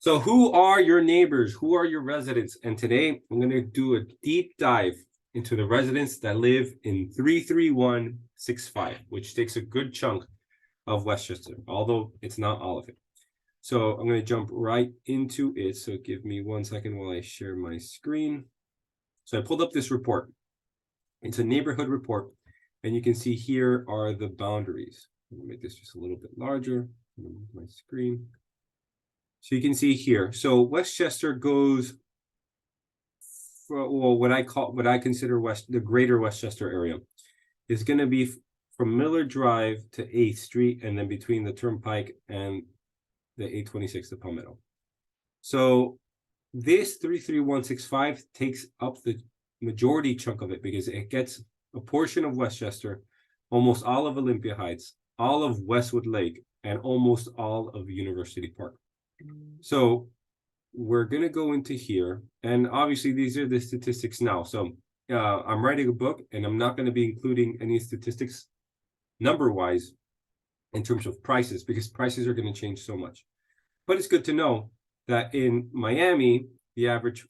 So who are your neighbors? Who are your residents? And today I'm going to do a deep dive into the residents that live in 33165, which takes a good chunk of Westchester, although it's not all of it. So I'm going to jump right into it. So give me 1 second while I share my screen. So I pulled up this report. It's a neighborhood report, and you can see here are the boundaries. Let me make this just a little bit larger. Move my screen. So you can see here. So Westchester goes for, well, what I consider the greater Westchester area is going to be from Miller Drive to 8th Street, and then between the Turnpike and the 826 to Palmetto. So this 33165 takes up the majority chunk of it because it gets a portion of Westchester, almost all of Olympia Heights, all of Westwood Lake, and almost all of University Park. So we're going to go into here, and obviously these are the statistics now. So I'm writing a book, and I'm not going to be including any statistics number-wise in terms of prices, because prices are going to change so much. But it's good to know that in Miami, the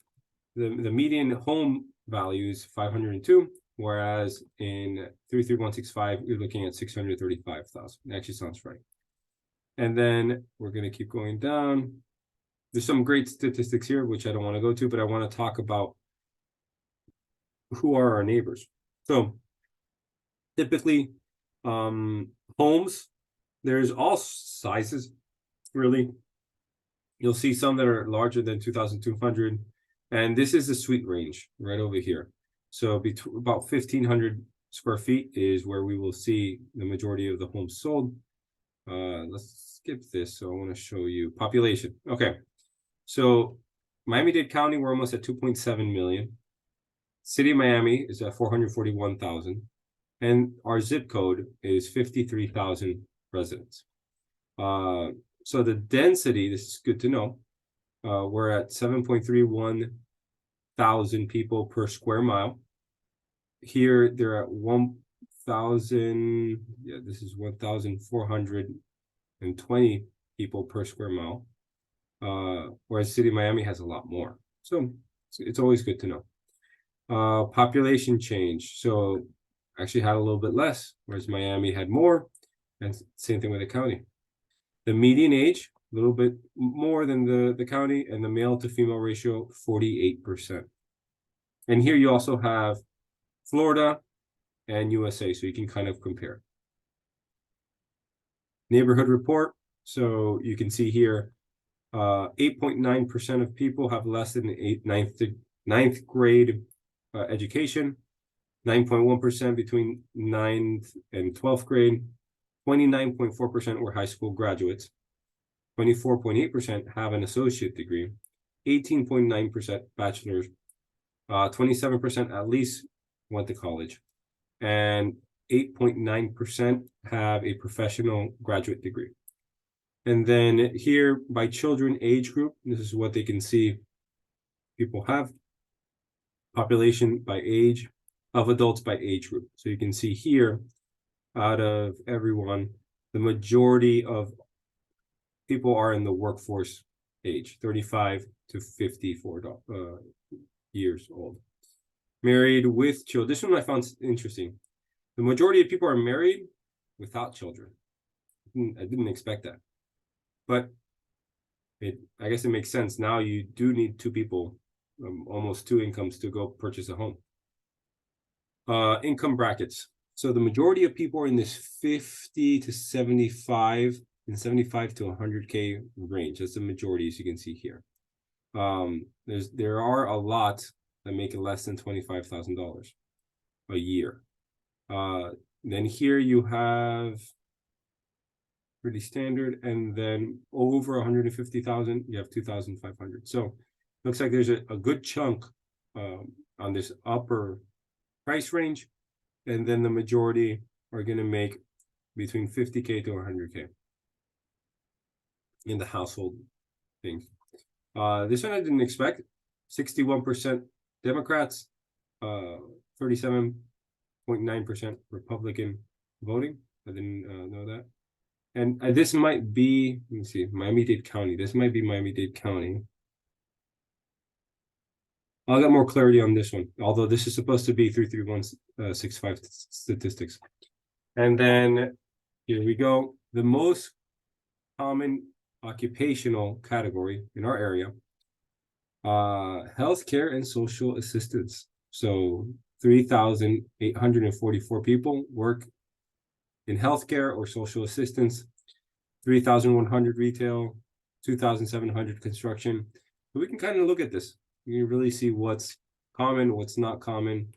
median home value is 502, whereas in 33165, you're looking at 635,000. It actually sounds right. And then we're going to keep going down. There's some great statistics here, which I don't want to go to, but I want to talk about who are our neighbors. So typically, homes, there's all sizes, really. You'll see some that are larger than 2,200, and this is the suite range right over here. So about 1,500 square feet is where we will see the majority of the homes sold. Let's skip this. So I want to show you population. Okay, so Miami-Dade County, we're almost at 2.7 million. City of Miami is at 441,000, and our zip code is 53,000 residents. So the density, this is good to know, we're at 7.31 thousand people per square mile. Here, they're at 1,000, yeah, this is 1,420 people per square mile, whereas City of Miami has a lot more. So it's always good to know. Population change, so actually had a little bit less, whereas Miami had more, and same thing with the county. The median age, a little bit more than the county, and the male to female ratio, 48%. And here you also have Florida and USA, so you can kind of compare. Neighborhood report, so you can see here, 8.9% of people have less than ninth grade education, 9.1% between 9th and 12th grade, 29.4% were high school graduates, 24.8% have an associate degree, 18.9% bachelor's, 27% at least went to college, and 8.9% have a professional graduate degree. And then here by children age group, this is what they can see people have. Population by age, of adults by age group. So you can see here, out of everyone, the majority of people are in the workforce age, 35 to 54 years old. Married with children. This one I found interesting. The majority of people are married without children. I didn't expect that. But I guess it makes sense. Now you do need two people, almost two incomes to go purchase a home. Income brackets. So the majority of people are in this 50 to 75 and 75 to 100K range. That's the majority, as you can see here. There are a lot that make it less than $25,000 a year. Then here you have pretty standard, and then over 150,000, you have 2,500. So looks like there's a good chunk on this upper price range, and then the majority are going to make between 50K to 100K in the household things. This one I didn't expect. 61% Democrats, 37.9% Republican voting. I didn't know that. And this might be, let me see, Miami-Dade County. This might be Miami-Dade County. I'll get more clarity on this one, although this is supposed to be 33165 statistics. And then here we go. The most common occupational category in our area, healthcare and social assistance. So 3,844 people work in healthcare or social assistance, 3,100 retail, 2,700 construction. So we can kind of look at this. You can really see what's common, what's not common.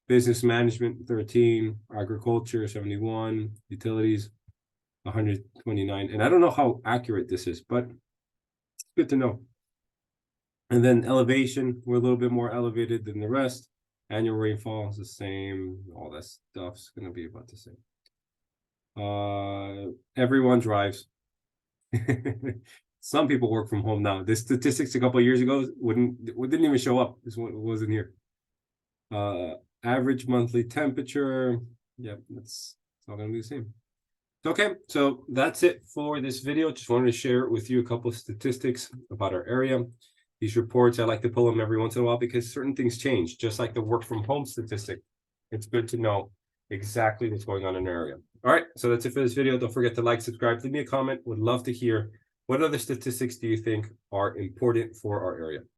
Business management, 13, agriculture, 71, utilities, 129. And I don't know how accurate this is, but it's good to know. And then elevation, we're a little bit more elevated than the rest. Annual rainfall is the same. All that stuff's going to be about the same. Everyone drives. Some people work from home now. This statistics a couple of years ago didn't even show up. This one wasn't here. Average monthly temperature. Yep, it's all gonna be the same. Okay, so that's it for this video. Just wanted to share with you a couple of statistics about our area. These reports, I like to pull them every once in a while because certain things change, just like the work from home statistic. It's good to know exactly what's going on in our area. All right, so that's it for this video. Don't forget to like, subscribe, leave me a comment. Would love to hear what other statistics do you think are important for our area.